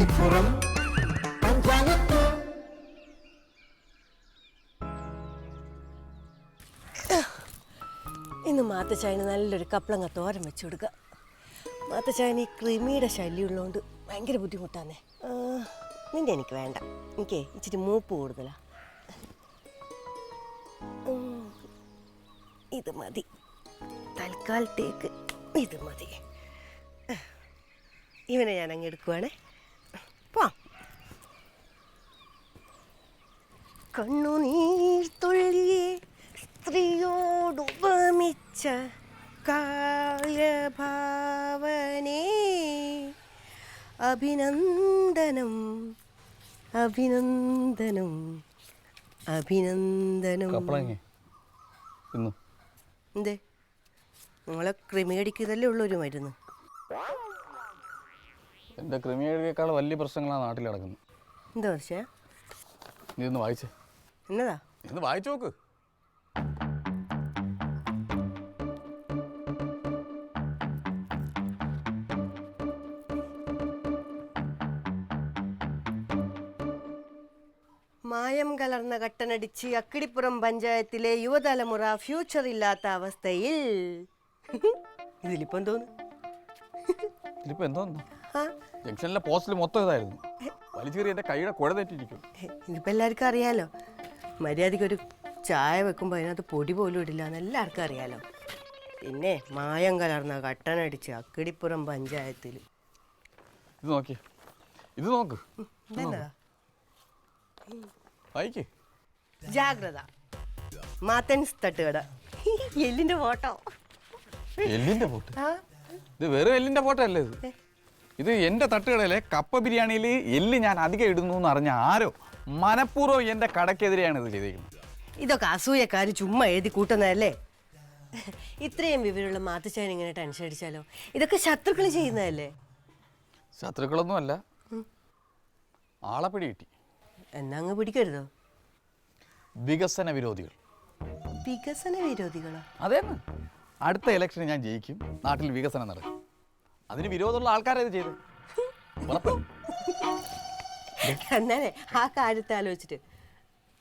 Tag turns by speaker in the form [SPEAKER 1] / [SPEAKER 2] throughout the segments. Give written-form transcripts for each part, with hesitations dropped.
[SPEAKER 1] അക്കിടിപ്പുറം പഞ്ചായത്ത്.
[SPEAKER 2] ഇന്ന് മാത്തച്ചായന് നല്ലൊരു കപ്പളങ്ങ തോരൻ വെച്ച് കൊടുക്കുക. മാത്തച്ചായന് ഈ കൃമിയുടെ ശല്യമുള്ളതുകൊണ്ട് ഭയങ്കര ബുദ്ധിമുട്ടാന്നേ. നിന്റെ എനിക്ക് വേണ്ട, എനിക്കേ ഇച്ചിരി മൂപ്പ് കൂടുതലാണ്. ഇത് മതി, തൽക്കാലത്തേക്ക് ഇത് മതി. ഇവനെ ഞാൻ അങ്ങ് എടുക്കുവാണേ. പോ. കണ്ണുനീർ തുള്ളിയെ സ്ത്രീയോടുപമിച്ച കായഭാവനേ അഭിനന്ദനം അഭിനന്ദനം അഭിനന്ദനം. എന്തേ നിങ്ങളെ ക്രിമിയടിക്കുന്നതല്ലേ ഉള്ളൊരു മരുന്ന്?
[SPEAKER 3] എൻ്റെ ക്രിമിയടിയേക്കാൾ വലിയ പ്രശ്നങ്ങളാണ് നാട്ടിൽ നടക്കുന്നത്.
[SPEAKER 2] എന്താ പക്ഷേ
[SPEAKER 3] നീ ഒന്ന് വായിച്ചേ.
[SPEAKER 2] എന്നതാ?
[SPEAKER 3] ഒന്ന് വായിച്ചു നോക്ക്.
[SPEAKER 2] മായം കലർന്ന കട്ടനടിച്ച് അക്കിടിപ്പുറം പഞ്ചായത്തിലെ യുവതലമുറ ഫ്യൂച്ചർ ഇല്ലാത്ത അവസ്ഥയിൽ. ഇതിലിപ്പോ എന്തോന്നു?
[SPEAKER 3] ഇതിലിപ്പോ എന്തോന്നു? ജംഗ്ഷനിലെ പോസ്റ്റിൽ മൊത്തം ഇതായിരുന്നു. വലിച്ചേറി എൻ്റെ കൈയുടെ കുഴ തെറ്റിരിക്കും.
[SPEAKER 2] ഇതിപ്പോ എല്ലാവർക്കും അറിയാലോ. മര്യാദയ്ക്കൊരു ചായ വെക്കുമ്പോൾ അതിനകത്ത് പൊടി പോലും ഇടില്ല എന്ന് എല്ലാവർക്കും അറിയാലോ. പിന്നെ മായം കലർന്ന കട്ടനടിച്ച് അക്കിടിപ്പുറം പഞ്ചായത്തിൽ.
[SPEAKER 3] ഇത് നോക്കി, ഇത് നോക്ക്. വായിക്കേ.
[SPEAKER 2] ജാഗ്രത, മാത്തൻസ് തട്ടുകട. എല്ലിന്റെ ഫോട്ടോ.
[SPEAKER 3] എല്ലിന്റെ ഫോട്ടോ? ഇത് വെറും എല്ലിന്റെ ഫോട്ടോ അല്ലേ ഇത്? ഇത് എൻ്റെ തട്ടുകടയിലെ കപ്പ ബിരിയാണിയിൽ എല്ല് ഞാൻ അധികം ഇടുന്നു എന്ന് അറിഞ്ഞ ആരോ മനഃപൂർവ്വം എൻ്റെ കടക്കെതിരെയാണ് ഇത് ചെയ്തേക്കുന്നത്.
[SPEAKER 2] ഇതൊക്കെ അസൂയക്കാർ ചുമ്മാ എഴുതി കൂട്ടുന്നതല്ലേ. ഇത്രയും വിവരമുള്ള മാത്തച്ചാൻ ഇങ്ങനെ ടെൻഷൻ അടിച്ചാലോ? ഇതൊക്കെ ശത്രുക്കൾ ചെയ്യുന്നതല്ലേ.
[SPEAKER 3] ശത്രുക്കളൊന്നും അല്ല, ആളെ പിടി കിട്ടി.
[SPEAKER 2] എന്നാ അങ്ങ് പിടിക്കരുതോ?
[SPEAKER 3] വികസന വിരോധികൾ.
[SPEAKER 2] വികസന വിരോധികളോ?
[SPEAKER 3] അതേന്ന്. അടുത്ത ഇലക്ഷന് ഞാൻ ജയിക്കും, നാട്ടിൽ വികസനം നടക്കും. അതിന് വിരോധമുള്ള ആൾക്കാരെ ഇത് ചെയ്ത്.
[SPEAKER 2] എന്നാലേ ആ കാര്യത്തെ ആലോചിച്ചിട്ട്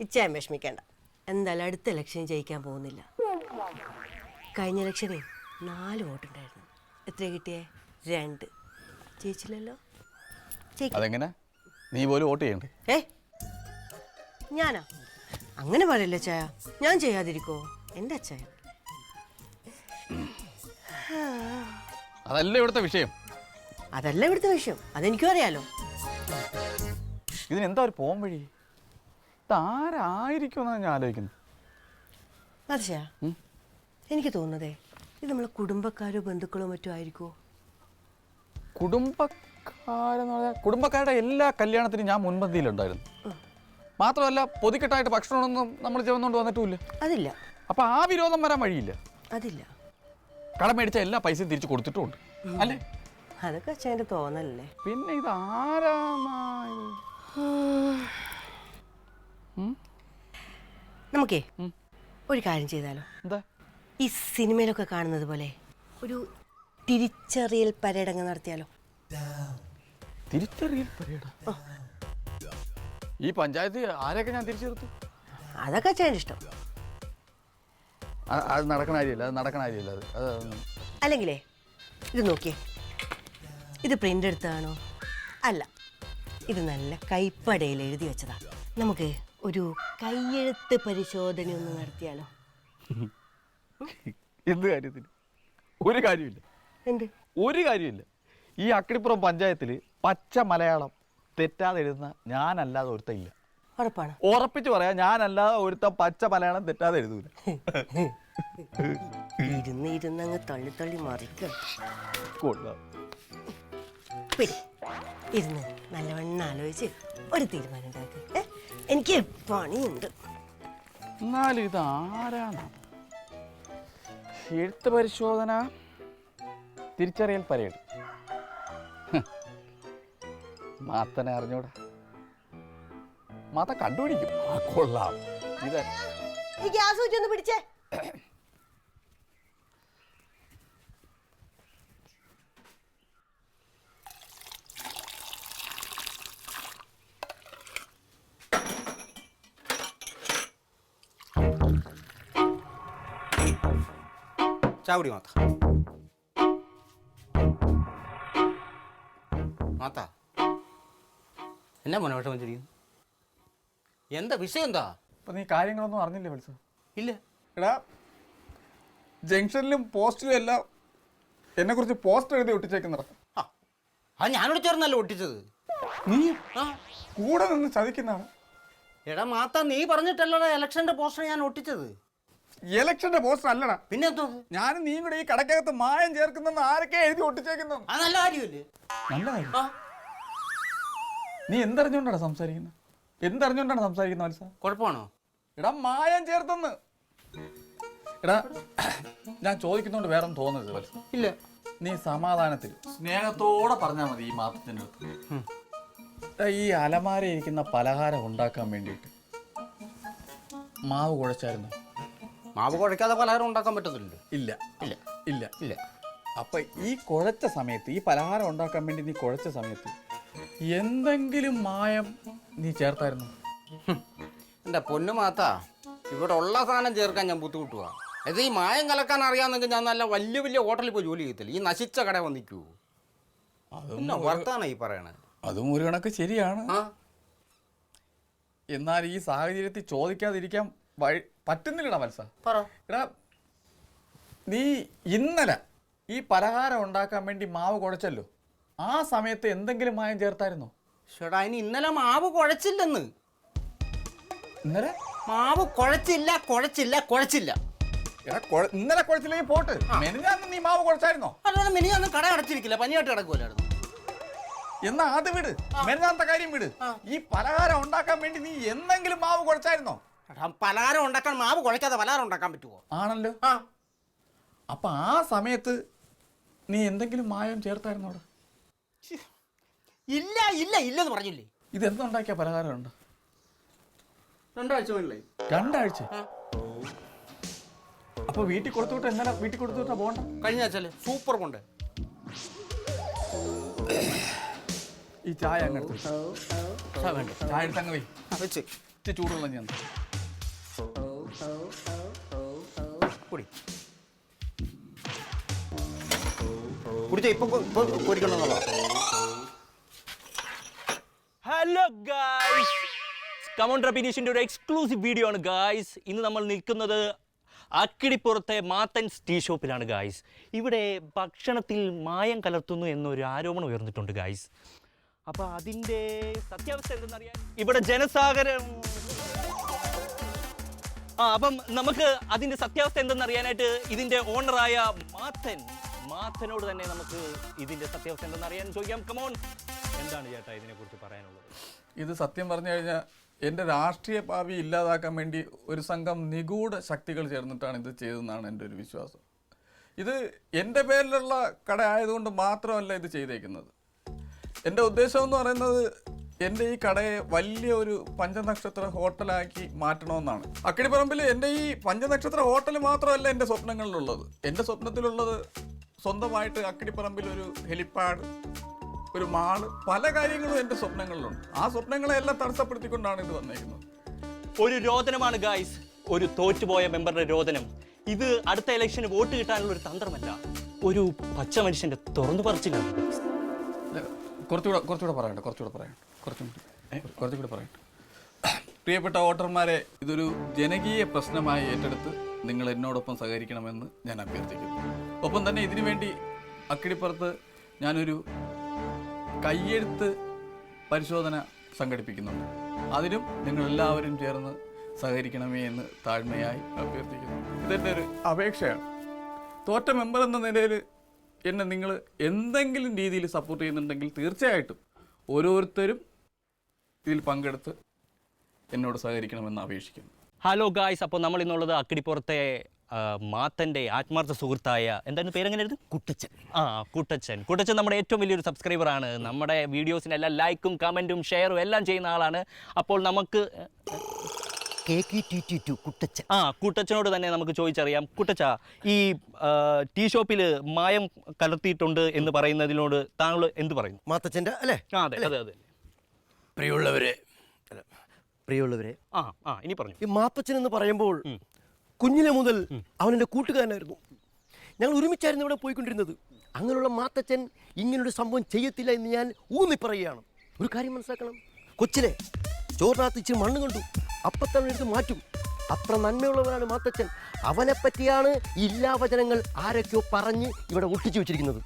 [SPEAKER 2] ഇച്ഛാൻ വിഷമിക്കേണ്ട. എന്തായാലും അടുത്ത ഇലക്ഷൻ ജയിക്കാൻ പോകുന്നില്ല. കഴിഞ്ഞ ഇലക്ഷനെ 4 വോട്ടുണ്ടായിരുന്നു. എത്ര കിട്ടിയേ? 2. ജയിച്ചില്ലല്ലോ.
[SPEAKER 3] അതെങ്ങനെ? നീ പോലും വോട്ട് ചെയ്യണ്ടേ?
[SPEAKER 2] ഞാനാ? അങ്ങനെ പറയല്ലേ ചായ. ഞാൻ ചെയ്യാതിരിക്കോ? എൻ്റെ അച്ചായ.
[SPEAKER 3] അതല്ല ഇവിടുത്തെ വിഷയം.
[SPEAKER 2] അതല്ല ഇവിടുത്തെ വിഷയം, അതെനിക്കും അറിയാലോ.
[SPEAKER 3] ഇതിനെന്താ ഒരു പോം വഴി? ഇതാരായിരിക്കുമെന്നാണ് ഞാൻ ആലോചിക്കുന്നത്.
[SPEAKER 2] അതെ, എനിക്ക് തോന്നുന്നതേ ഇത് നമ്മളെ കുടുംബക്കാരോ ബന്ധുക്കളോ മറ്റോ ആയിരിക്കുമോ?
[SPEAKER 3] കുടുംബക്കാരെന്ന് പറഞ്ഞാൽ കുടുംബക്കാരുടെ എല്ലാ കല്യാണത്തിനും ഞാൻ മുൻപന്തിയിലുണ്ടായിരുന്നു. മാത്രമല്ല പൊതിക്കെട്ടായിട്ട് ഭക്ഷണമൊന്നും നമ്മൾ ചെവന്നുകൊണ്ട് വന്നിട്ടുമില്ല.
[SPEAKER 2] അതില്ല.
[SPEAKER 3] അപ്പം ആ വിരോധം വരാൻ വഴിയില്ല.
[SPEAKER 2] അതില്ല.
[SPEAKER 3] കടം മേടിച്ച എല്ലാ പൈസയും തിരിച്ചു കൊടുത്തിട്ടുമുണ്ട് അല്ലേ?
[SPEAKER 2] അതൊക്കെ അച്ഛൻ്റെ തോന്നലല്ലേ.
[SPEAKER 3] പിന്നെ ഇത് ആരാ?
[SPEAKER 2] നമുക്കേ ഒരു കാര്യം ചെയ്താലോ?
[SPEAKER 3] എന്താ?
[SPEAKER 2] ഈ സിനിമയിലൊക്കെ കാണുന്നത് പോലെ ഒരു തിരിച്ചറിയൽ പരേഡങ്ങ് നടത്തിയാലോ?
[SPEAKER 3] തിരിച്ചറിയൽ പരേഡ്? ഈ പഞ്ചായത്ത് ആരെയൊക്കെ ഞാൻ തിരിച്ചു നിർത്തും?
[SPEAKER 2] അതൊക്കെ അച്ഛൻ്റെ ഇഷ്ടം.
[SPEAKER 3] അത് നടക്കണ കാര്യമില്ല. അത്
[SPEAKER 2] അല്ലെങ്കിലേ ഇത് നോക്കിയേ. ഇത് പ്രിൻ്റ് എടുത്തതാണോ? അല്ല, ഇത് നല്ല കൈപ്പടയിൽ എഴുതി വെച്ചതാ. നമുക്ക് ഒരു കൈയെഴുത്ത് പരിശോധന ഒന്ന് നടത്തിയാലോ?
[SPEAKER 3] എന്ത് കാര്യത്തിന്? ഒരു കാര്യമില്ല.
[SPEAKER 2] എന്ത്? ഒരു
[SPEAKER 3] കാര്യമില്ല. ഈ അക്കിടിപ്പുറം പഞ്ചായത്തിൽ പച്ച മലയാളം തെറ്റാതെ എഴുതുന്ന ഞാനല്ലാതെ ഒരുത്തം ഇല്ല.
[SPEAKER 2] ഉറപ്പാണ്?
[SPEAKER 3] ഉറപ്പിച്ച് പറയാം, ഞാനല്ലാതെ ഒരുത്തം പച്ച മലയാളം തെറ്റാതെ എഴുതൂല.
[SPEAKER 2] ഇരുന്നങ്ങ് തള്ളി മറിക്കും. ഇരുന്ന് നല്ലവണ്ണം ആലോചിച്ച് ഒരു തീരുമാനം ഉണ്ടാക്കി. എനിക്ക് പണിയുണ്ട്.
[SPEAKER 3] എന്നാലും ഇത് ആരാണ്? എഴുത്ത് പരിശോധന, തിരിച്ചറിയൽ പരേഡ്. മാത്തനെ അറിഞ്ഞൂടാ. മാത്ത കണ്ടുപിടിക്കും. കൊള്ളാം. ഇത്
[SPEAKER 2] ഈ ഗ്യാസ് വെച്ചൊന്ന് പിടിച്ചേ.
[SPEAKER 4] ചാവടി മാത്ത മാത്ത എന്നാ മോനെ വിഷമം വെച്ചിരിക്കുന്നു? എന്താ വിഷയം എന്താ?
[SPEAKER 3] അപ്പൊ നീ കാര്യങ്ങളൊന്നും അറിഞ്ഞില്ലേ വത്സ?
[SPEAKER 4] ഇല്ല.
[SPEAKER 3] എടാ ജംഗ്ഷനിലും പോസ്റ്റിലും എല്ലാം എന്നെ കുറിച്ച് പോസ്റ്റർ എഴുതി ഒട്ടിച്ചേക്കുന്നതാ.
[SPEAKER 4] അത് ഞാനോട് ചേർന്നല്ല ഒട്ടിച്ചത്.
[SPEAKER 3] നീ
[SPEAKER 4] ആ
[SPEAKER 3] കൂടെ നിന്ന് ചതിക്കുന്നതാണ്.
[SPEAKER 4] എടാ മാത്ത, നീ പറഞ്ഞിട്ടല്ലടാ ഇലക്ഷന്റെ പോസ്റ്റർ ഞാൻ ഒട്ടിച്ചത്.
[SPEAKER 3] ഇലക്ഷന്റെ പോസ്റ്റർ അല്ലടാ,
[SPEAKER 4] പിന്നെ എന്തോ?
[SPEAKER 3] ഞാനും നീ കൂടെ ഈ കടക്കകത്ത് മായം ചേർക്കുന്നെന്ന് ആരൊക്കെ എഴുതി ഒട്ടിച്ചേക്കുന്നു.
[SPEAKER 4] അത് നല്ല കാര്യമല്ലേ?
[SPEAKER 3] നല്ല കാര്യം. നീ എന്തറിഞ്ഞോണ്ടാണ് സംസാരിക്കുന്നത്? എന്തറിഞ്ഞോണ്ടാണ് സംസാരിക്കുന്നത് വത്സ?
[SPEAKER 4] കുഴപ്പമാണോ?
[SPEAKER 3] എടാ മായം ചേർത്തെന്ന്. എടാ ഞാൻ ചോദിക്കുന്നോണ്ട് വേറെ ഒന്നും തോന്നരുത് വത്സ.
[SPEAKER 4] ഇല്ല.
[SPEAKER 3] നീ സമാധാനത്തിൽ സ്നേഹത്തോടെ പറഞ്ഞാൽ മതി ഈ മാത്തച്ഛൻ്റെ അടുത്ത്. ഈ അലമാര ഇരിക്കുന്ന പലഹാരം ഉണ്ടാക്കാൻ വേണ്ടിയിട്ട് മാവ് കുഴച്ചായിരുന്നു?
[SPEAKER 4] മാവ് കുഴക്കാതെ പലഹാരം ഉണ്ടാക്കാൻ പറ്റത്തില്ലല്ലോ.
[SPEAKER 3] ഇല്ല
[SPEAKER 4] ഇല്ല
[SPEAKER 3] ഇല്ല
[SPEAKER 4] ഇല്ല.
[SPEAKER 3] അപ്പൊ ഈ കുഴച്ച സമയത്ത്, ഈ പലഹാരം ഉണ്ടാക്കാൻ വേണ്ടി നീ കുഴച്ച സമയത്ത് എന്തെങ്കിലും മായം നീ ചേർത്തായിരുന്നു?
[SPEAKER 4] എൻ്റെ പൊന്നു മാത്ത, ഇവിടെ ഉള്ള സാധനം ചേർക്കാൻ ഞാൻ ബുദ്ധിമുട്ടുക. അത് ഈ മായം കലക്കാൻ അറിയാമെന്നെങ്കിൽ ഞാൻ നല്ല വലിയ വലിയ ഹോട്ടലിൽ പോയി ജോലി ചെയ്യത്തില്ല. ഈ നശിച്ച കട വന്നിക്കൂ. അതൊന്നും വർത്താണ് ഈ പറയണത്.
[SPEAKER 3] അതും ഒരു കണക്ക് ശരിയാണ്. എന്നാൽ ഈ സാഹചര്യത്തിൽ ചോദിക്കാതിരിക്കാൻ പറ്റുന്നില്ലടാ വത്സ. എടാ നീ ഇന്നലെ ഈ പലഹാരം ഉണ്ടാക്കാൻ വേണ്ടി മാവ് കുഴച്ചല്ലോ, ആ സമയത്ത് എന്തെങ്കിലും മായം ചേർത്തായിരുന്നോ?
[SPEAKER 4] ചേട്ടാ, അതിന് ഇന്നലെ മാവ് കുഴച്ചില്ലെന്ന്.
[SPEAKER 3] ഇന്നലെ
[SPEAKER 4] മാവ് കുഴച്ചില്ല കുഴച്ചില്ല കുഴച്ചില്ല.
[SPEAKER 3] എടാ ഇന്നലെ കുഴച്ചില്ലെങ്കിൽ പോട്ട്, മെനഞ്ഞാന്ന് നീ മാവ് കുഴച്ചായിരുന്നോ?
[SPEAKER 4] അല്ലാതെ മിനിഞ്ഞാന്ന് കട അടച്ചിരിക്കില്ല, പനിയായിട്ട് കിടക്കുമല്ലായിരുന്നു.
[SPEAKER 3] എന്നാ അത് വിട്, മെനഞ്ഞാത്ത കാര്യം വിട്. ഈ പലഹാരം ഉണ്ടാക്കാൻ വേണ്ടി നീ എന്തെങ്കിലും മാവ് കുഴച്ചായിരുന്നോ?
[SPEAKER 4] പലഹാരം ഉണ്ടാക്കാൻ മാവ് കുഴക്കാതെ പലഹാരം ഉണ്ടാക്കാൻ പറ്റുമോ?
[SPEAKER 3] ആണല്ലോ. അപ്പൊ ആ സമയത്ത് നീ എന്തെങ്കിലും മായം ചേർത്തായിരുന്നോടാ?
[SPEAKER 4] ഇല്ല ഇല്ല ഇല്ലെന്ന് പറഞ്ഞില്ലേ.
[SPEAKER 3] ഇതെന്തുണ്ടാക്കിയ പലഹാരമുണ്ട്?
[SPEAKER 4] 2 ആഴ്ച മുന്നേ.
[SPEAKER 3] 2 ആഴ്ച? അപ്പൊ വീട്ടിൽ കൊടുത്തുവിട്ട് എന്നാ വീട്ടിൽ കൊടുത്തുവിട്ടാ പോകണ്ട?
[SPEAKER 4] കഴിഞ്ഞ ആഴ്ചല്ലേ സൂപ്പർ കൊണ്ട്.
[SPEAKER 3] ഈ ചായ അങ്ങോട്ട് ചായ എടുത്തങ്ങ് പോയി
[SPEAKER 4] വെച്ച്
[SPEAKER 3] ചൂടുള്ള ഞാൻ
[SPEAKER 4] കുടി കുടിച്ച ഇപ്പൊ കുടിക്കണമെന്നുള്ള.
[SPEAKER 5] ഹലോ ഗായ്സ്, കമോൺ റെപ്പിനീഷിൻ്റെ ഒരു എക്സ്ക്ലൂസീവ് വീഡിയോ ആണ് ഗായ്സ്. ഇന്ന് നമ്മൾ നിൽക്കുന്നത് അക്കിടിപ്പുറത്തെ മാത്തൻസ് ടീ ഷോപ്പിലാണ് ഗായ്സ്. ഇവിടെ ഭക്ഷണത്തിൽ മായം കലർത്തുന്നു എന്നൊരു ആരോപണം ഉയർന്നിട്ടുണ്ട് ഗായ്സ്. അപ്പോൾ അതിൻ്റെ സത്യാവസ്ഥ എന്തെന്നറിയാൻ ഇവിടെ ജനസാഗരം. അപ്പം നമുക്ക് അതിൻ്റെ സത്യാവസ്ഥ എന്തെന്നറിയാനായിട്ട് ഇതിൻ്റെ ഓണറായ മാത്തനോട് തന്നെ നമുക്ക് ഇതിൻ്റെ സത്യാവസ്ഥ എന്തെന്നറിയാൻ ചോദിക്കാം. കമോൺ, എന്താണ് ചേട്ടാ ഇതിനെക്കുറിച്ച് പറയാനുള്ളത്?
[SPEAKER 3] ഇത് സത്യം പറഞ്ഞു കഴിഞ്ഞാൽ എൻ്റെ രാഷ്ട്രീയ ഭാവി ഇല്ലാതാക്കാൻ വേണ്ടി ഒരു സംഘം നിഗൂഢ ശക്തികൾ ചേർന്നിട്ടാണ് ഇത് ചെയ്തതെന്നാണ് എൻ്റെ ഒരു വിശ്വാസം. ഇത് എൻ്റെ പേരിലുള്ള കട ആയതുകൊണ്ട് മാത്രമല്ല ഇത് ചെയ്തേക്കുന്നത്. എൻ്റെ ഉദ്ദേശം എന്ന് പറയുന്നത് എൻ്റെ ഈ കടയെ വലിയ ഒരു പഞ്ചനക്ഷത്ര ഹോട്ടലാക്കി മാറ്റണമെന്നാണ്. അക്കിടിപ്പറമ്പിൽ എൻ്റെ ഈ പഞ്ചനക്ഷത്ര ഹോട്ടൽ മാത്രമല്ല എൻ്റെ സ്വപ്നങ്ങളിലുള്ളത്. എൻ്റെ സ്വപ്നത്തിലുള്ളത് സ്വന്തമായിട്ട് അക്കിടിപ്പറമ്പിൽ ഒരു ഹെലിപ്പാഡ്, ഒരു മാള്, പല കാര്യങ്ങളും എൻ്റെ സ്വപ്നങ്ങളിലുണ്ട്. ആ സ്വപ്നങ്ങളെല്ലാം തടസ്സപ്പെടുത്തിക്കൊണ്ടാണ് ഇത് വന്നേക്കുന്നത്.
[SPEAKER 5] ഒരു രോദനമാണ് ഗായ്സ്, ഒരു തോറ്റുപോയ മെമ്പറുടെ രോദനം. ഇത് അടുത്ത ഇലക്ഷന് വോട്ട് കിട്ടാനുള്ള ഒരു തന്ത്രമല്ല, ഒരു പച്ച മനുഷ്യന്റെ തുറന്നു പറച്ചിലാണ്.
[SPEAKER 3] കുറച്ചുകൂടെ പറയട്ടെ. പ്രിയപ്പെട്ട വോട്ടർമാരെ, ഇതൊരു ജനകീയ പ്രശ്നമായി ഏറ്റെടുത്ത് നിങ്ങൾ എന്നോടൊപ്പം സഹകരിക്കണമെന്ന് ഞാൻ അഭ്യർത്ഥിക്കുന്നു. ഒപ്പം തന്നെ ഇതിനുവേണ്ടി അക്കിടിപ്പുറത്ത് ഞാനൊരു കയ്യെഴുത്ത് പരിശോധന സംഘടിപ്പിക്കുന്നുണ്ട്. അതിനും നിങ്ങളെല്ലാവരും ചേർന്ന് സഹകരിക്കണമേ എന്ന് താഴ്മയായി അഭ്യർത്ഥിക്കുന്നു. ഇതെൻ്റെ ഒരു അപേക്ഷയാണ്. തോറ്റ മെമ്പർ എന്ന നിലയിൽ എന്നെ നിങ്ങൾ എന്തെങ്കിലും രീതിയിൽ സപ്പോർട്ട് ചെയ്യുന്നുണ്ടെങ്കിൽ തീർച്ചയായിട്ടും ഓരോരുത്തരും ഇതിൽ പങ്കെടുത്ത് എന്നോട് സഹകരിക്കണമെന്ന് അപേക്ഷിക്കുന്നു.
[SPEAKER 5] ഹലോ ഗായ്സ്, അപ്പോൾ നമ്മൾ ഇന്നുള്ളത് അക്കിടിപ്പുറത്തെ മാത്തൻ്റെ ആത്മാർത്ഥ സുഹൃത്തായ എന്തായിരുന്നു പേരെങ്ങനെയായിരുന്നു? കുട്ടച്ചൻ നമ്മുടെ ഏറ്റവും വലിയൊരു സബ്സ്ക്രൈബറാണ്. നമ്മുടെ വീഡിയോസിനെല്ലാം ലൈക്കും കമൻറ്റും ഷെയറും എല്ലാം ചെയ്യുന്ന ആളാണ്. അപ്പോൾ നമുക്ക് കുട്ടച്ചനോട് തന്നെ നമുക്ക് ചോദിച്ചറിയാം. കുട്ടച്ച, ഈ ടീ ഷോപ്പിൽ മായം കലർത്തിയിട്ടുണ്ട് എന്ന് പറയുന്നതിനോട് താങ്കൾ എന്ത് പറയുന്നു?
[SPEAKER 1] മാത്തച്ഛൻ്റെ അല്ലേ?
[SPEAKER 5] അതെ.
[SPEAKER 1] പ്രിയമുള്ളവരെ
[SPEAKER 5] ഇനി പറഞ്ഞു.
[SPEAKER 1] ഈ മാത്തച്ഛൻ എന്ന് പറയുമ്പോൾ കുഞ്ഞിലെ മുതൽ അവനെൻ്റെ കൂട്ടുകാരനായിരുന്നു. ഞങ്ങൾ ഒരുമിച്ചായിരുന്നു ഇവിടെ പോയിക്കൊണ്ടിരുന്നത്. അങ്ങനെയുള്ള മാത്തച്ഛൻ ഇങ്ങനൊരു സംഭവം ചെയ്യത്തില്ല എന്ന് ഞാൻ ഊന്നി പറയുകയാണ്. ഒരു കാര്യം മനസ്സിലാക്കണം, കൊച്ചിലെ ചോറിനകത്ത് ഇച്ചിരി മണ്ണ് കണ്ടു, അപ്പത്തന്നെ എടുത്ത് മാറ്റും. അത്ര നന്മയുള്ളവനാണ് മാത്തച്ഛൻ. അവനെ പറ്റിയാണ് ഇല്ലാവചനങ്ങൾ ആരൊക്കെയോ പറഞ്ഞ് ഇവിടെ ഒട്ടിച്ചു വെച്ചിരിക്കുന്നത്.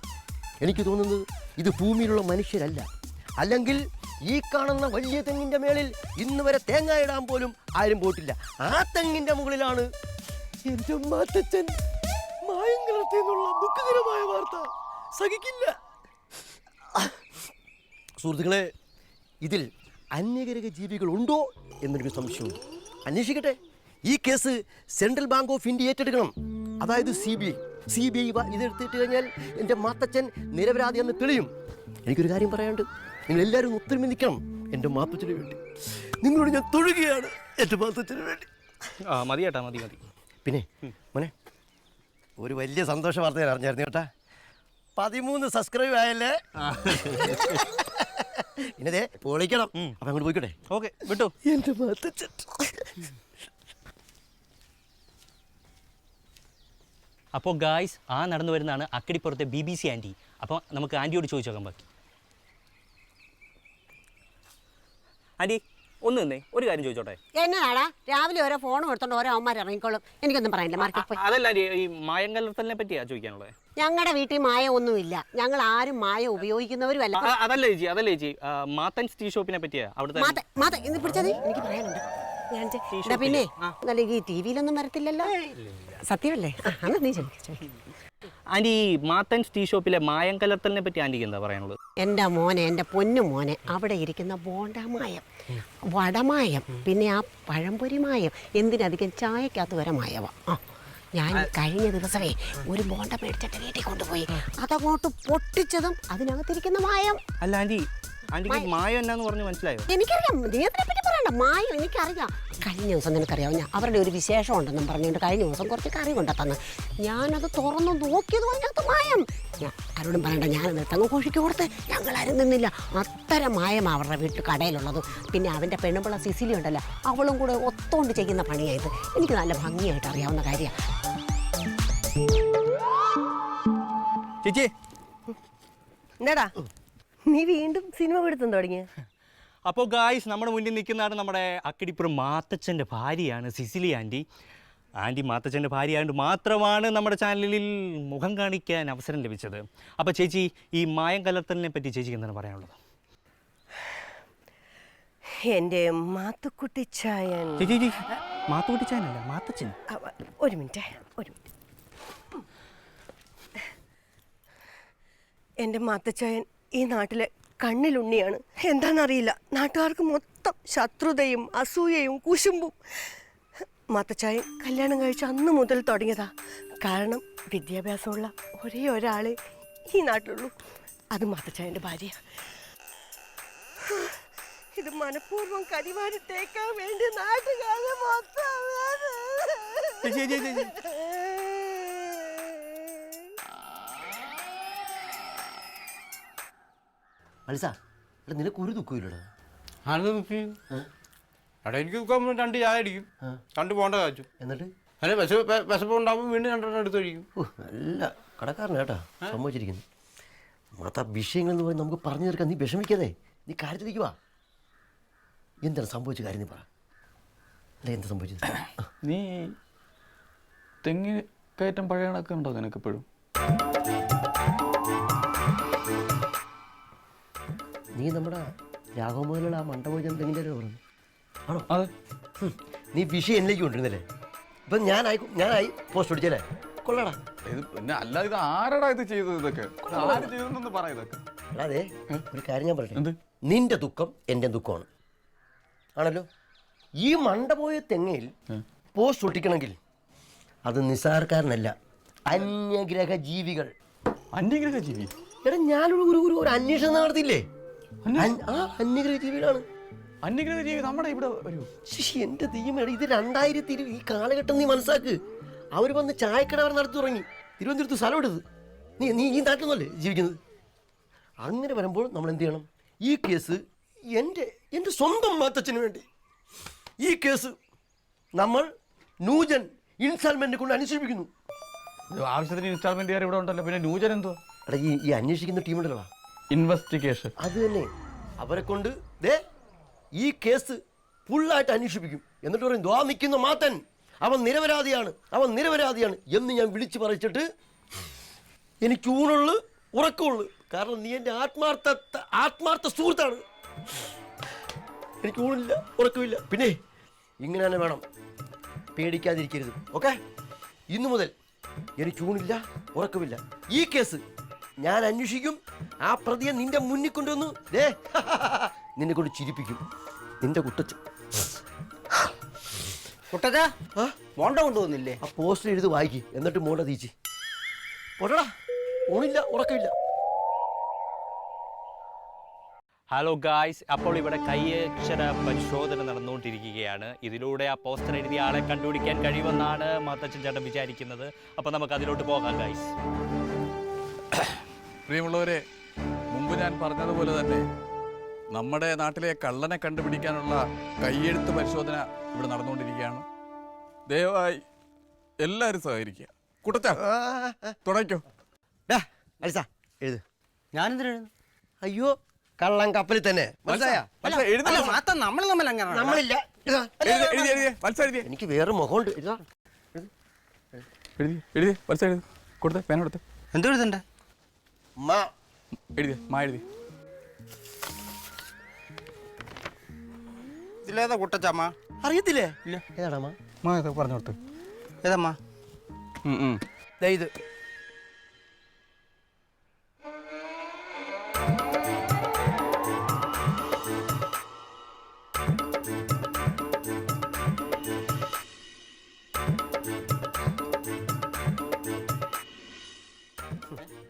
[SPEAKER 1] എനിക്ക് തോന്നുന്നത് ഇത് ഭൂമിയിലുള്ള മനുഷ്യരല്ല. അല്ലെങ്കിൽ ഈ കാണുന്ന വലിയ തെങ്ങിൻ്റെ മേളിൽ ഇന്ന് വരെ തേങ്ങ ഇടാൻ പോലും ആരും പോയിട്ടില്ല. ആ തെങ്ങിൻ്റെ മുകളിലാണ് എൻ്റെ മാത്തച്ഛൻ മായം കലർത്തി എന്നുള്ള ദുഃഖകരമായ വാർത്ത. സഹിക്കില്ല. സുഹൃത്തുക്കളെ, ഇതിൽ അന്യഗ്രഹ ജീവികൾ ഉണ്ടോ എന്നൊരു സംശയമുണ്ട്. അന്വേഷിക്കട്ടെ. ഈ case central bank of India ഏറ്റെടുക്കണം. അതായത് CBI ഇതെടുത്തിട്ട് കഴിഞ്ഞാൽ എൻ്റെ മാത്തച്ഛൻ നിരപരാധിയെന്ന് തെളിയും. എനിക്കൊരു കാര്യം പറയാനുണ്ട്. നിങ്ങളെല്ലാവരും ഒത്തൊരുമ നിൽക്കണം എൻ്റെ മാത്തച്ഛന് വേണ്ടി. നിങ്ങളോട് ഞാൻ തൊഴുകയാണ് എൻ്റെ മാത്തച്ഛന് വേണ്ടി.
[SPEAKER 5] മതി ചേട്ടാ, മതി.
[SPEAKER 1] പിന്നെ മോനെ, ഒരു വലിയ സന്തോഷ വാർത്ത ഞാൻ അറിഞ്ഞായിരുന്നു കേട്ടാ. 13 സബ്സ്ക്രൈബ് ആയല്ലേ. ഇന്നതേ പൊളിക്കണം. അപ്പം അങ്ങോട്ട് പോയിക്കോട്ടെ.
[SPEAKER 5] ഓക്കെ, വിട്ടു.
[SPEAKER 1] എൻ്റെ മാത്തച്ഛൻ.
[SPEAKER 5] അപ്പോൾ ഗായ്സ്, ആ നടന്നു വരുന്നതാണ് അക്കിടിപ്പുറത്തെ BBC ആൻറ്റി. അപ്പോൾ നമുക്ക് ആൻറ്റിയോട് ചോദിച്ചു നോക്കാൻ ബാക്കി. ആൻറ്റി ഒന്ന് നിന്നേ, ഒരു കാര്യം ചോദിച്ചോട്ടെ.
[SPEAKER 2] എന്നതാടാ രാവിലെ ഓരോ ഫോണും എടുത്തോണ്ട് ഓരോ അമ്മമാർ ഇറങ്ങിക്കോളും. എനിക്കൊന്നും പറയാനില്ല. മാർക്കറ്റ് പോയി.
[SPEAKER 5] അതല്ല ആൻറ്റി, ഈ മായം കലർത്തലിനെ പറ്റിയാ ചോദിക്കാനുള്ളത്.
[SPEAKER 2] ഞങ്ങളുടെ വീട്ടിൽ മായ ഒന്നുമില്ല. ഞങ്ങൾ ആരും മായ ഉപയോഗിക്കുന്നവരും അല്ല.
[SPEAKER 5] അതല്ല ചേച്ചി, മാത്തൻ ടീ ഷോപ്പിനെ പറ്റിയാ അവിടുത്തെ.
[SPEAKER 2] ഇന്ന് പിടിച്ചത് എനിക്ക് പറയാനുണ്ട്. പിന്നെ നല്ല ഈ TV-യിലൊന്നും വരത്തില്ലല്ലോ. സത്യമല്ലേ? നീ ചോദിക്കും.
[SPEAKER 5] ആൻറ്റി, മാത്തൻ ടീ ഷോപ്പിലെ മായം കലർത്തലിനെ പറ്റി ആൻറ്റിക്ക് എന്താ പറയാനുള്ളത്?
[SPEAKER 2] എൻ്റെ മോനെ, എൻ്റെ പൊന്നു മോനെ, അവിടെ ഇരിക്കുന്ന ബോണ്ടമായം, വടമായം, പിന്നെ ആ പഴംപൊരി മായം, എന്തിനധികം ചായക്കകത്ത് വരെ മായവാ. ഞാൻ കഴിഞ്ഞ ദിവസമേ ഒരു ബോണ്ട മേടിച്ചിട്ട് വീട്ടിൽ കൊണ്ടുപോയി. അതങ്ങോട്ട് പൊട്ടിച്ചതും അതിനകത്തിരിക്കുന്ന മായം.
[SPEAKER 5] അല്ല ആൻറ്റിക്ക് മായം എന്നാന്ന് പറഞ്ഞു മനസ്സിലായോ?
[SPEAKER 2] എനിക്കറിയാം. നീ അതിനെപ്പറ്റി പറയണ്ട. മായം എനിക്കറിയാം. കഴിഞ്ഞ ദിവസം നിനക്കറിയാം, ഞാൻ അവരുടെ ഒരു വിശേഷം ഉണ്ടെന്നും പറഞ്ഞുകൊണ്ട് കഴിഞ്ഞ ദിവസം കുറച്ച് കറി കൊണ്ടെത്തന്ന്. ഞാനത് തുറന്നു നോക്കിയതും അതിനകത്ത് മായം. ഞാൻ ആരോടും പറയണ്ട, ഞാനത് തെങ്ങ് കോഴിക്ക് കൊടുത്ത് ഞങ്ങളാരും നിന്നില്ല. അത്തരം മായം അവരുടെ വീട്ടിൽ കടയിലുള്ളതും. പിന്നെ അവൻ്റെ പെണ്ണുപിള്ള സിസിലി ഉണ്ടല്ലോ, അവളും കൂടെ ഒത്തോണ്ട് ചെയ്യുന്ന പണിയായത്. എനിക്ക് നല്ല ഭംഗിയായിട്ട് അറിയാവുന്ന കാര്യമാണ്.
[SPEAKER 5] ചേച്ചി,
[SPEAKER 2] എന്താടാ നീ വീണ്ടും സിനിമ പിടുത്തം തുടങ്ങിയ?
[SPEAKER 5] അപ്പോൾ ഗായ്സ്, നമ്മുടെ മുന്നിൽ നിൽക്കുന്നതാണ് നമ്മുടെ അക്കിടിപ്പുറം മാത്തച്ഛൻ്റെ ഭാര്യയാണ് സിസിലി ആൻറ്റി. ആൻറ്റി മാത്തച്ഛൻ്റെ ഭാര്യയായതുകൊണ്ട് മാത്രമാണ് നമ്മുടെ ചാനലിൽ മുഖം കാണിക്കാൻ അവസരം ലഭിച്ചത്. അപ്പോൾ ചേച്ചി, ഈ മായം കലർത്തലിനെ പറ്റി ചേച്ചിക്ക് എന്താണ് പറയാനുള്ളത്?
[SPEAKER 2] എൻ്റെ മാത്തുക്കുട്ടിച്ചായൻ.
[SPEAKER 5] ചേച്ചി, മാത്തുക്കുട്ടിച്ചായനല്ല, മാത്തച്ഛൻ.
[SPEAKER 2] ഒരു മിനിറ്റ്. എൻ്റെ മാത്തച്ചായൻ ഈ നാട്ടിലെ കണ്ണിലുണ്ണിയാണ്. എന്താണെന്നറിയില്ല, നാട്ടുകാർക്ക് മൊത്തം ശത്രുതയും അസൂയയും കുശുമ്പും. മാത്തച്ചായൻ കല്യാണം കഴിച്ച അന്ന് മുതൽ തുടങ്ങിയതാ. കാരണം വിദ്യാഭ്യാസമുള്ള ഒരേ ഒരാളെ ഈ നാട്ടിലുള്ളൂ, അത് മാത്തച്ചായൻ്റെ ഭാര്യ. ഇത് മനഃപൂർവ്വം കരിവാരി തേക്കാൻ വേണ്ടി നാട്ടുകാരെ മൊത്തം.
[SPEAKER 1] അലിസാ, നിനക്ക് ഒരു ദുഃഖമില്ലടാ?
[SPEAKER 4] എടാ, എനിക്ക് ദുഃഖം 2 ചായ അടിക്കും, 2 പോണ്ട കാച്ചു.
[SPEAKER 1] എന്നിട്ട്
[SPEAKER 4] അല്ലെ വിശപ്പ് ഉണ്ടാകുമ്പോൾ വീണ്ടും 2 എടുത്ത് കഴിക്കും.
[SPEAKER 1] നല്ല കടക്കാരനാ കേട്ടാ സംഭവിച്ചിരിക്കുന്നു. മാത്ത വിഷയങ്ങൾ എന്ന് പറഞ്ഞ് നമുക്ക് പറഞ്ഞു തീർക്കാൻ നീ വിഷമിക്കാതെ, നീ കാര്യത്തിലേക്ക് വാ. എന്താണ് സംഭവിച്ച കാര്യം നീ പറ. അല്ല, എന്താ സംഭവിച്ചത്?
[SPEAKER 3] നീ തെങ്ങ് കയറ്റം പഴയ കണക്ക് ഉണ്ടോ നിനക്കെപ്പോഴും?
[SPEAKER 1] നീ നമ്മുടെ രാഘവമോലുള്ള ആ മണ്ടപോജൻ തെങ്ങിൻ്റെ പറഞ്ഞു ആണോ?
[SPEAKER 3] അതെ.
[SPEAKER 1] നീ വിഷയം എന്നിലേക്ക് കൊണ്ടിരുന്നല്ലേ? ഇപ്പം ഞാനായി പോസ്റ്റ് ഒടിച്ചല്ലേ? കൊള്ളടാ.
[SPEAKER 3] ഇത് പിന്നെ അല്ലാതെ ഇത് ആരടാ ഇത് ചെയ്തത്? ഇതൊക്കെ ആര് ചെയ്തെന്നൊന്ന് പറ. ഇതൊക്കെ
[SPEAKER 1] അതെ, ഒരു കാര്യം ഞാൻ പറയട്ടെ.
[SPEAKER 3] എന്ത്?
[SPEAKER 1] നിന്റെ ദുഃഖം എൻ്റെ ദുഃഖമാണ് ആണല്ലോ. ഈ മണ്ടപോയ തെങ്ങയിൽ പോസ്റ്റ് ഒട്ടിക്കണമെങ്കിൽ അത് നിസ്സാരക്കാരനല്ല, അന്യഗ്രഹ ജീവികൾ.
[SPEAKER 3] അന്യഗ്രഹ ജീവി?
[SPEAKER 1] എടാ, ഞാനൊരു അന്വേഷണം നടത്തിയില്ലേ? അന്യഗ്രഹ ജീവികളാണ്.
[SPEAKER 3] അന്യഗ്രഹ ജീവി നമ്മുടെ ഇവിടെ വരൂ?
[SPEAKER 1] എൻ്റെ തീമേട, ഇത് 2020 ഈ കാലഘട്ടം നീ മനസ്സാക്ക്. അവർ വന്ന് ചായക്കട അവർ നടത്തി തുടങ്ങി. തിരുവനന്തപുരത്ത് സ്ഥലം എടുത്ത്. നീ ഈ നാട്ടിലൊന്നല്ലേ ജീവിക്കുന്നത്? അങ്ങനെ വരുമ്പോൾ നമ്മൾ എന്ത് ചെയ്യണം? ഈ കേസ് എൻ്റെ സ്വന്തം മാത്തച്ഛന് വേണ്ടി ഈ കേസ് നമ്മൾ നൂജൻ ഇൻസ്റ്റാൾമെൻറ്റ് കൊണ്ട് അനുസരിപ്പിക്കുന്നു.
[SPEAKER 3] ആവശ്യത്തിന് ഇൻസ്റ്റാൾമെന്റുകാർ ഇവിടെ ഉണ്ടല്ലോ, പിന്നെ ന്യൂജൻ എന്തോ
[SPEAKER 1] എടാ ഈ അന്വേഷിക്കുന്ന ടീമുണ്ടല്ലോ,
[SPEAKER 3] ഇൻവെസ്റ്റിഗേഷൻ.
[SPEAKER 1] അത് തന്നെ. അവരെ കൊണ്ട് ദേ ഈ കേസ് ഫുള്ളായിട്ട് അന്വേഷിപ്പിക്കും. എന്നിട്ട് പറയും ദ്വാ നിൽക്കുന്ന മാത്തൻ അവൻ നിരപരാധിയാണ്, അവൻ നിരപരാധിയാണ് എന്ന് ഞാൻ വിളിച്ചു പറയിച്ചിട്ട് എനിക്ക് ഊണുള്ളു ഉറക്കമുള്ളു. കാരണം നീ എൻ്റെ ആത്മാർത്ഥ സുഹൃത്താണ്. എനിക്ക് ഊണില്ല ഉറക്കമില്ല. പിന്നെ ഇങ്ങനെ തന്നെ വേണം, പേടിക്കാതിരിക്കരുത്. ഓക്കെ, ഇന്നു മുതൽ എനിക്ക് ഊണില്ല ഉറക്കമില്ല. ഈ കേസ് ഞാൻ അന്വേഷിക്കും. ആ പ്രതിയെ നിന്റെ മുന്നിൽ കൊണ്ടുവന്നു നിന്നെ കൊണ്ട് ചിരിപ്പിക്കും. നിന്റെ കുട്ടച്ചൻ
[SPEAKER 4] കുട്ടച്ചാ മോണ്ട കൊണ്ടുവന്നില്ലേ?
[SPEAKER 1] ആ പോസ്റ്റർ എഴുതി വായിക്കി, എന്നിട്ട് മോണ്ട തീച്ചി പോട്ടടാ. ഊണില്ല ഉറക്കമില്ല.
[SPEAKER 5] ഹലോ ഗായ്സ്, അപ്പോൾ ഇവിടെ കൈയക്ഷര പരിശോധന നടന്നുകൊണ്ടിരിക്കുകയാണ്. ഇതിലൂടെ ആ പോസ്റ്റർ എഴുതിയ ആളെ കണ്ടുപിടിക്കാൻ കഴിയുമെന്നാണ് മാത്തച്ഛൻ ചേട്ടൻ വിചാരിക്കുന്നത്. അപ്പോൾ നമുക്ക് അതിലോട്ട് പോകാം ഗായ്സ്.
[SPEAKER 3] പ്രിയമുള്ളവരെ, മുമ്പ് ഞാൻ പറഞ്ഞതുപോലെ തന്നെ നമ്മുടെ നാട്ടിലെ കള്ളനെ കണ്ടുപിടിക്കാനുള്ള കയ്യെഴുത്ത് പരിശോധന ഇവിടെ നടന്നുകൊണ്ടിരിക്കുകയാണ്. ദയവായി എല്ലാവരും സഹകരിക്കുക. കുട്ടച്ചാ തുടങ്ങിക്കോ.
[SPEAKER 1] അലിസ എഴുത്.
[SPEAKER 4] ഞാനെന്തിനു എഴുതുന്നു?
[SPEAKER 1] അയ്യോ, കള്ളം കപ്പലിൽ തന്നെ. മനസ്സിലായോ?
[SPEAKER 4] നമ്മൾ തമ്മിൽ അങ്ങനെ
[SPEAKER 1] നമ്മളില്ല. ഇതാ. എനിക്ക് വേറെ മുഖമുണ്ട്. ഇതാ.
[SPEAKER 3] കൊടുത്തേ, പേന കൊടുത്തേ.
[SPEAKER 4] എന്തോ എഴുതണ്ടേ?
[SPEAKER 1] മാ
[SPEAKER 3] എഴുതിയ മാ എഴുതി.
[SPEAKER 4] ഇതിലേതാ കുട്ടച്ചാമ്മ?
[SPEAKER 1] അറിയത്തില്ലേ?
[SPEAKER 4] ഇല്ല.
[SPEAKER 1] ഏതാടാ മാ?
[SPEAKER 4] മാ ഇത് പറഞ്ഞു കൊടുത്ത്. ഏതമ്മ?
[SPEAKER 1] ദേ ഇത്.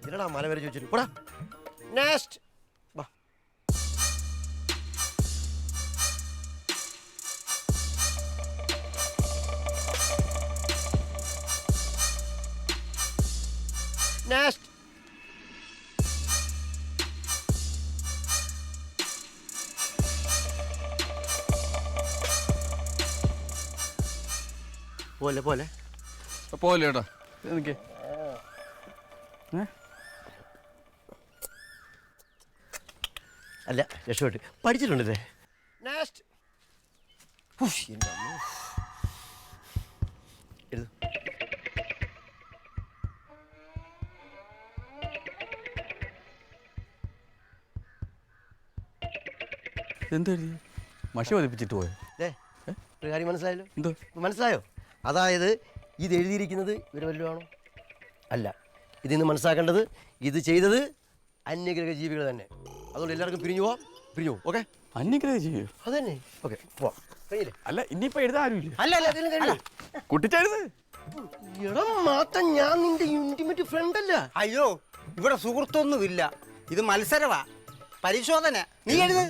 [SPEAKER 1] ഇതിലടാ മല വരെ ചോദിച്ചിട്ട് പോടാ. നെക്സ്റ്റ് വാ. നെക്സ്റ്റ്. പോലെ പോലെ
[SPEAKER 3] പോലെ കേട്ടോ. എനിക്ക്
[SPEAKER 1] അല്ല, രക്ഷപ്പെട്ട് പഠിച്ചിട്ടുണ്ടല്ലേ. നെക്സ്റ്റ്. എഴുതു.
[SPEAKER 3] എന്താ എഴുതി? മഷി പതിപ്പിച്ചിട്ട് പോയോ?
[SPEAKER 1] ഒരു കാര്യം മനസ്സിലായല്ലോ.
[SPEAKER 3] എന്തോ
[SPEAKER 1] മനസ്സിലായോ? അതായത് ഇത് എഴുതിയിരിക്കുന്നത് ഇവർ വല്ലതുമാണോ? അല്ല. ഇതിന്ന് മനസ്സിലാക്കേണ്ടത് ഇത് ചെയ്തത് അന്യഗ്രഹ ജീവികൾ തന്നെ. അതുകൊണ്ട് എല്ലാവർക്കും പിരിഞ്ഞു പോവാം. പിരിഞ്ഞു പോകും. ഓക്കെ,
[SPEAKER 3] അന്യഗ്രഹ ചെയ്യോ?
[SPEAKER 1] അത് തന്നെ. ഓക്കെ, പോവാം. കഴിഞ്ഞില്ലേ?
[SPEAKER 3] അല്ല, ഇനിയിപ്പോ എഴുതാൻ ആരുമില്ല.
[SPEAKER 1] അല്ല അല്ല, അതിലും കഴിഞ്ഞു.
[SPEAKER 3] കുട്ടിച്ചെഴുത്.
[SPEAKER 1] എടാ മാത്രം ഞാൻ നിന്റെ ഇന്റിമേറ്റ് ഫ്രണ്ട് അല്ല.
[SPEAKER 4] അയ്യോ, ഇവിടെ സുഹൃത്തൊന്നുമില്ല. ഇത് മത്സരവാ, പരിശോധന. നീ എഴുത്.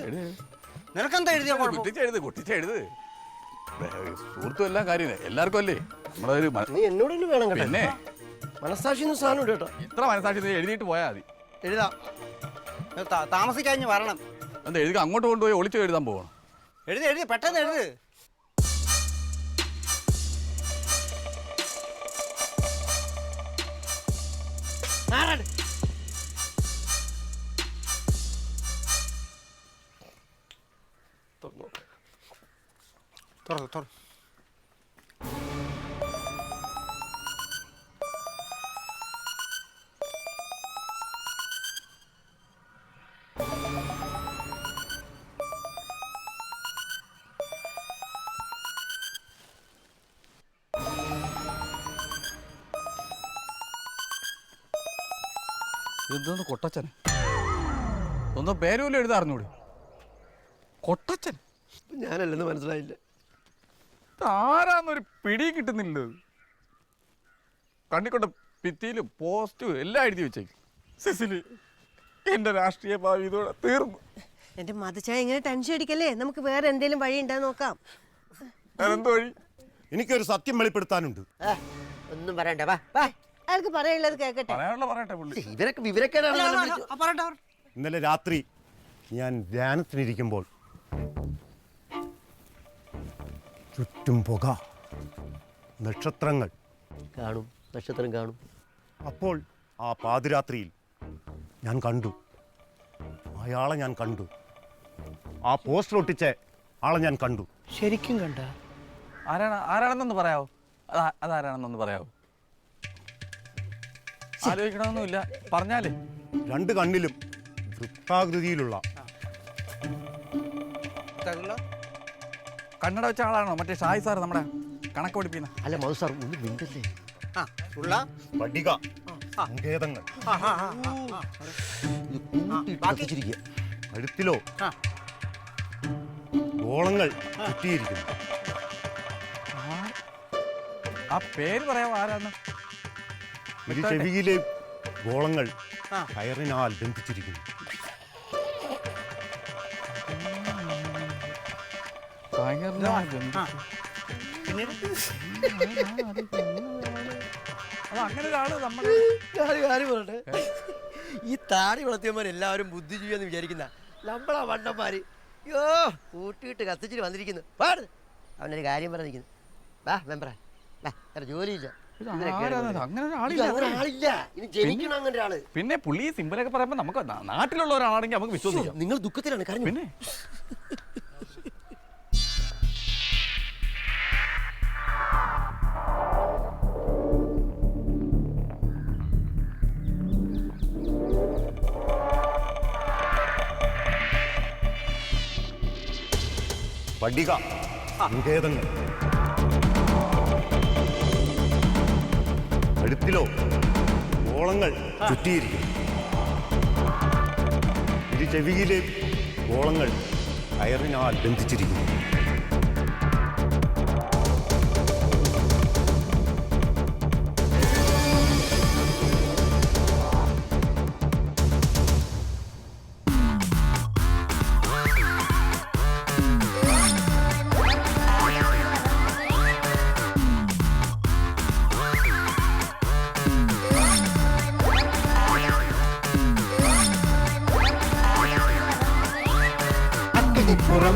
[SPEAKER 4] നിനക്കെന്താ എഴുതിയ
[SPEAKER 3] കുട്ടിച്ചെഴുത്. സുഹൃത്തും എല്ലാം കാര്യം എല്ലാവർക്കും അല്ലേ നമ്മുടെ ഒരു
[SPEAKER 1] നീ എന്നോട് തന്നെ വേണം കേട്ടോ.
[SPEAKER 3] പിന്നെ
[SPEAKER 1] മനസ്സാക്ഷി എന്ന സാധനം ഉണ്ട് കേട്ടോ.
[SPEAKER 3] ഇത്ര മനസ്സാക്ഷി നീ എഴുതിയിട്ട് പോയാൽ മതി.
[SPEAKER 1] എഴുതാം.
[SPEAKER 4] താമസിക്കഴിഞ്ഞ് വരണം.
[SPEAKER 3] എന്താ എഴുതി അങ്ങോട്ട് കൊണ്ടുപോയി ഒളിച്ചു എഴുതാൻ പോകണം.
[SPEAKER 4] എഴുതി പെട്ടെന്ന് എഴുത്. തുറ
[SPEAKER 3] ഇതെന്തോന്ന് കൊട്ടച്ചൻ? ഒന്നും പേരുമല്ലോ എഴുതാ അറിഞ്ഞൂടെ? കൊട്ടച്ചൻ
[SPEAKER 1] ഞാനല്ലെന്ന് മനസ്സിലായില്ല.
[SPEAKER 3] ആരാന്നൊരു പിടി കിട്ടുന്നില്ല. കണ്ണിക്കൊണ്ട് ഭിത്തിയിലും പോസ്റ്റും എല്ലാം എഴുതി വെച്ചേക്കും. സിസിലി, എന്റെ രാഷ്ട്രീയ ഭാവി ഇതോടെ തീർന്നു.
[SPEAKER 2] എന്റെ മതച്ചായ ഇങ്ങനെ ടെൻഷൻ അടിക്കല്ലേ, നമുക്ക് വേറെ എന്തെങ്കിലും വഴി ഉണ്ടാ നോക്കാം.
[SPEAKER 3] എന്തോ വഴി?
[SPEAKER 6] എനിക്കൊരു സത്യം വെളിപ്പെടുത്താനുണ്ട്.
[SPEAKER 1] ഒന്നും പറയണ്ട. വാ വാ.
[SPEAKER 2] അയാൾക്ക് പറയാനുള്ളത് കേക്കട്ടെ.
[SPEAKER 3] പറയാനുള്ള പറയട്ടെ പുള്ളി.
[SPEAKER 1] ഇവരൊക്കെ വിവരക്കേടാണ്.
[SPEAKER 6] ഇന്നലെ രാത്രി ഞാൻ ധ്യാനത്തിനിരിക്കുമ്പോൾ ചുറ്റും പുക, നക്ഷത്രങ്ങൾ.
[SPEAKER 1] കാണും, നക്ഷത്രം കാണും.
[SPEAKER 6] അപ്പോൾ ആ പാതിരാത്രിയിൽ ഞാൻ കണ്ടു, അയാളെ ഞാൻ കണ്ടു. ആ പോസ്റ്റർ ഒട്ടിച്ച ആളെ ഞാൻ കണ്ടു.
[SPEAKER 7] ശരിക്കും കണ്ട?
[SPEAKER 3] ആരാണെന്നൊന്ന് പറയാവോ? അതാരാണെന്നൊന്ന് പറയാവോ? ആലോചിക്കണമെന്നില്ല, പറഞ്ഞാലേ.
[SPEAKER 6] രണ്ട് കണ്ണിലും വൃത്താകൃതിയിലുള്ള
[SPEAKER 3] കണ്ണട വെച്ച ആളാണോ മറ്റേ ഷായി സാർ നമ്മുടെ കണക്ക് പഠിപ്പിക്കുന്ന?
[SPEAKER 1] അല്ല മധു സാർ ഒന്ന് മിണ്ടല്ലേ.
[SPEAKER 6] പട്ടിക സങ്കേതങ്ങൾ
[SPEAKER 1] ഇത് കൂട്ടിയിട്ട് കത്തിച്ചിരിക്കുക.
[SPEAKER 6] കഴുത്തിലോ ഗോളങ്ങൾ ചുറ്റിയിരിക്കുന്നു.
[SPEAKER 3] ആ പേര് പറയാവോ ആരാന്ന്?
[SPEAKER 6] ഇരു ചെവിയിലെ ഗോളങ്ങൾ കയറിനാൽ ബന്ധിച്ചിരിക്കുന്നു.
[SPEAKER 3] അത് അങ്ങനെ ഒരാള് നമ്മുടെ
[SPEAKER 1] കാര്യം പറയട്ടെ, ഈ താടി വളർത്തിയവന്മാരെല്ലാവരും ബുദ്ധിജീവിയെന്ന് വിചാരിക്കുന്ന നമ്മളാ വണ്ടന്മാര് യോ കൂട്ടിയിട്ട് കത്തിച്ചിട്ട് വന്നിരിക്കുന്നു. പാട് അവനൊരു കാര്യം പറഞ്ഞിരിക്കുന്നു. വാ മെമ്പറ വാ, വേറെ ജോലിയില്ല.
[SPEAKER 3] അങ്ങനെ ഒരാളില്ല.
[SPEAKER 1] ആളില്ല, ഇനി ജനിക്കണം അങ്ങനെ ഒരാള്.
[SPEAKER 3] പിന്നെ പുള്ളി സിമ്പിളൊക്കെ പറയുമ്പോ നമുക്ക് നാട്ടിലുള്ള ഒരാളാണെങ്കിൽ നമുക്ക് വിശ്വസിക്കാം.
[SPEAKER 1] നിങ്ങൾ ദുഃഖത്തിലാണ് കാര്യം.
[SPEAKER 3] പിന്നെ
[SPEAKER 6] പട്ടിക സങ്കേതങ്ങൾ കഴുത്തിലോ ഗോളങ്ങൾ ചുറ്റിയിരിക്കുന്നു. ഇരു ചെവിയിലെ ഗോളങ്ങൾ കയറിനാൽ ബന്ധിച്ചിരിക്കുന്നു.
[SPEAKER 1] അക്കിടിപ്പുറം